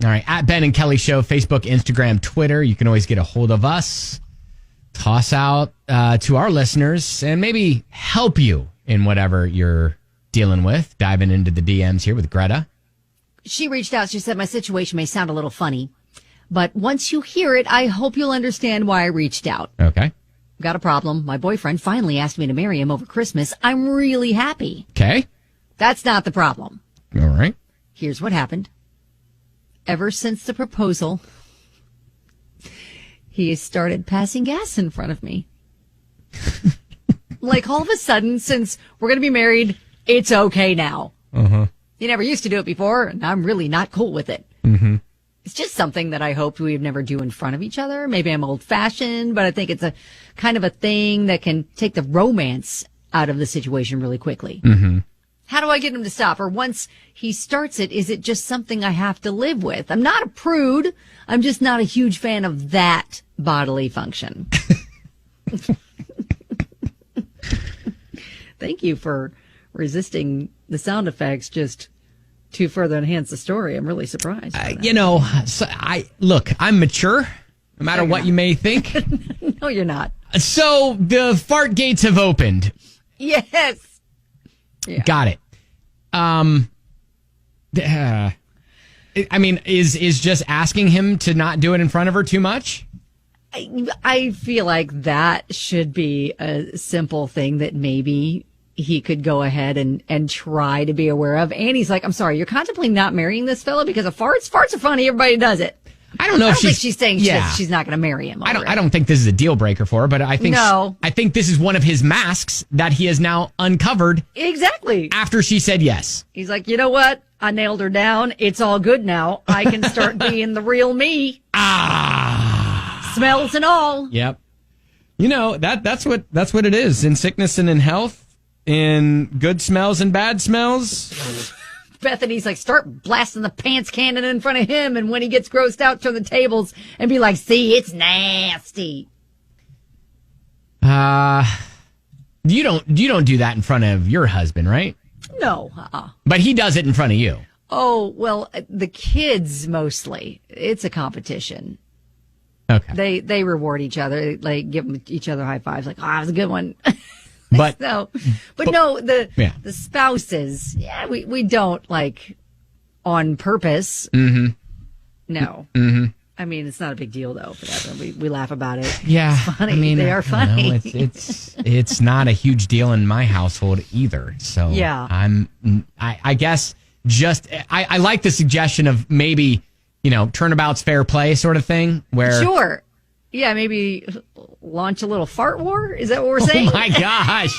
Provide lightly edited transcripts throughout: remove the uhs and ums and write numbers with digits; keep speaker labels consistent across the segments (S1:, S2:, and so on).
S1: All right. At Ben and Kelly Show, Facebook, Instagram, Twitter. You can always get a hold of us. Toss out to our listeners and maybe help you in whatever you're dealing with. Diving into the DMs here with Greta.
S2: She reached out. She said, my situation may sound a little funny, but once you hear it, I hope you'll understand why I reached out.
S1: Okay.
S2: Got a problem. My boyfriend finally asked me to marry him over Christmas. I'm really happy.
S1: Okay.
S2: That's not the problem.
S1: All right.
S2: Here's what happened. Ever since the proposal, he started passing gas in front of me. Like all of a sudden, since we're going to be married, it's okay now.
S1: Uh-huh.
S2: He never used to do it before, and I'm really not cool with it.
S1: Mm-hmm.
S2: It's just something that I hoped we would never do in front of each other. Maybe I'm old-fashioned, but I think it's a kind of a thing that can take the romance out of the situation really quickly.
S1: Mm-hmm.
S2: How do I get him to stop? Or once he starts it, is it just something I have to live with? I'm not a prude. I'm just not a huge fan of that bodily function. Thank you for resisting the sound effects just to further enhance the story. I'm really surprised.
S1: I'm mature, no matter what you may think.
S2: No, you're not. So
S1: the Fartgates have opened.
S2: Yes. Yeah.
S1: Got it. Is just asking him to not do it in front of her too much?
S2: I feel like that should be a simple thing that maybe he could go ahead and try to be aware of. And he's like, I'm sorry, you're contemplating not marrying this fellow because of farts? Farts are funny. Everybody does it.
S1: I don't know if
S2: she's saying she's not going to marry him.
S1: I don't think this is a deal breaker for her, but I think I think this is one of his masks that he has now uncovered.
S2: Exactly.
S1: After she said yes.
S2: He's like, you know what? I nailed her down. It's all good now. I can start being the real me. Smells and all.
S1: Yep. That's what it is. In sickness and in health, in good smells and bad smells.
S2: Bethany's like, start blasting the pants cannon in front of him, and when he gets grossed out, turn the tables and be like, see, it's nasty.
S1: You don't do that in front of your husband, right?
S2: No.
S1: But he does it in front of you.
S2: Oh, well, the kids mostly. It's a competition.
S1: Okay.
S2: They reward each other, like give each other high fives, like, that was a good one.
S1: But
S2: the spouses, we don't like on purpose.
S1: Mm-hmm.
S2: No.
S1: Mm-hmm.
S2: I mean, it's not a big deal though. For that, we laugh about it.
S1: Yeah,
S2: it's funny. They are funny.
S1: It's not a huge deal in my household either. So
S2: yeah,
S1: I guess I like the suggestion of maybe turnabout's fair play sort of thing where
S2: sure. Yeah, maybe launch a little fart war? Is that what we're saying?
S1: Oh, my gosh.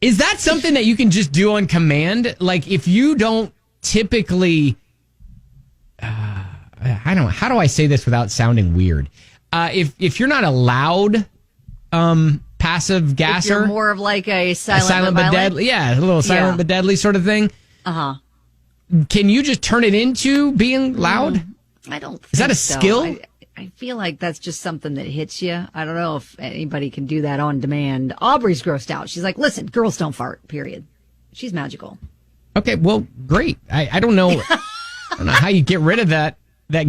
S1: Is that something that you can just do on command? Like, if you don't typically... I don't know. How do I say this without sounding weird? If you're not a loud passive gasser... If
S2: you're more of like a silent but
S1: deadly. Yeah, a little silent but deadly sort of thing.
S2: Uh-huh.
S1: Can you just turn it into being loud?
S2: I don't think
S1: Is that a
S2: so.
S1: skill?
S2: I feel like that's just something that hits you. I don't know if anybody can do that on demand. Aubrey's grossed out. She's like, listen, girls don't fart, period. She's magical.
S1: Okay, well, great. I don't know. I don't know how you get rid of that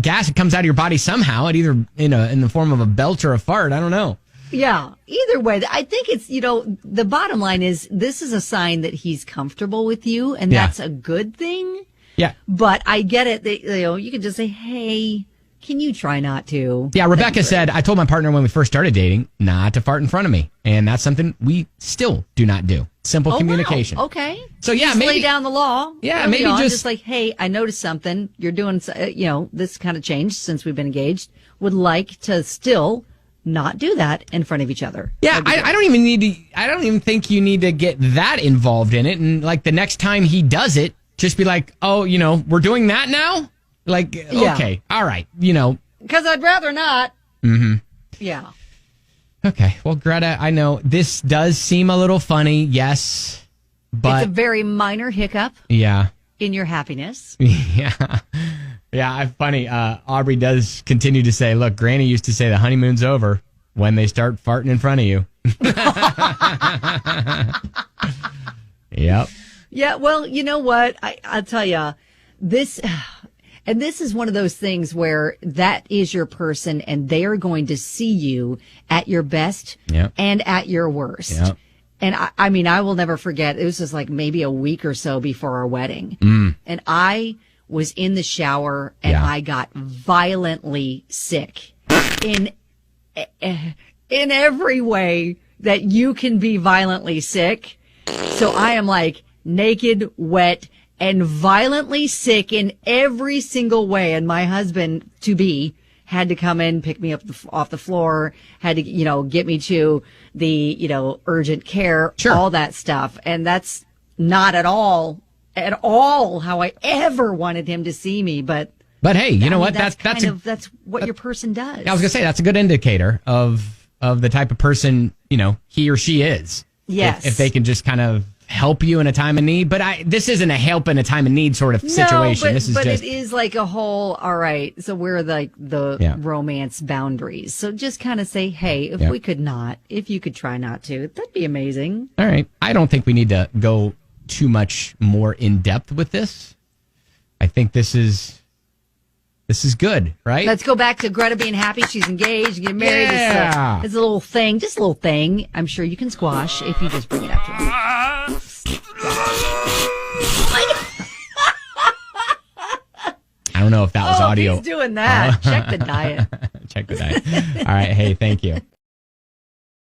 S1: gas. It comes out of your body somehow. It either in the form of a belch or a fart. I don't know.
S2: Yeah. Either way, I think it's, the bottom line is this is a sign that he's comfortable with you, and that's a good thing.
S1: Yeah.
S2: But I get it. You can just say, hey, can you try not to?
S1: Yeah, Rebecca said, I told my partner when we first started dating not to fart in front of me. And that's something we still do not do. Simple communication.
S2: Wow. Okay.
S1: So, yeah,
S2: just
S1: maybe.
S2: lay down the law.
S1: Yeah, maybe
S2: just like, hey, I noticed something. You're doing, this kind of changed since we've been engaged. Would like to still not do that in front of each other.
S1: Yeah, I don't even think you need to get that involved in it. And like the next time he does it, just be like, oh, we're doing that now? Like, okay, all right,
S2: Because I'd rather not.
S1: Mm-hmm.
S2: Yeah.
S1: Okay, well, Greta, I know this does seem a little funny, yes, but...
S2: It's a very minor hiccup.
S1: Yeah.
S2: In your happiness.
S1: Yeah. Yeah, funny. Aubrey does continue to say, look, Granny used to say the honeymoon's over when they start farting in front of you. Yep.
S2: Yeah, well, you know what? I'll tell you, this... And this is one of those things where that is your person and they are going to see you at your best and at your worst.
S1: Yep.
S2: And I mean, I will never forget. It was just like maybe a week or so before our wedding. And I was in the shower and I got violently sick in every way that you can be violently sick. So I am like naked, wet, and violently sick in every single way. And my husband to be had to come in, pick me up off the floor, had to, get me to the, urgent care, all that stuff. And that's not at all how I ever wanted him to see me. But
S1: hey, you know what?
S2: That's what your person does.
S1: I was gonna say that's a good indicator of the type of person, he or she is.
S2: Yes.
S1: If they can just kind of help you in a time of need. But this isn't a help in a time of need sort of situation.
S2: But it is like a whole, all right, so we're like the romance boundaries. So just kind of say, hey, if you could try not to, that'd be amazing.
S1: All right. I don't think we need to go too much more in depth with this. I think this is good, right?
S2: Let's go back to Greta being happy. She's engaged, getting married.
S1: Yeah.
S2: It's a little thing, just a little thing. I'm sure you can squash if you just bring it up to him.
S1: I don't know if that was audio.
S2: He's doing that. Check the diet.
S1: Check the diet. All right. Hey, thank you.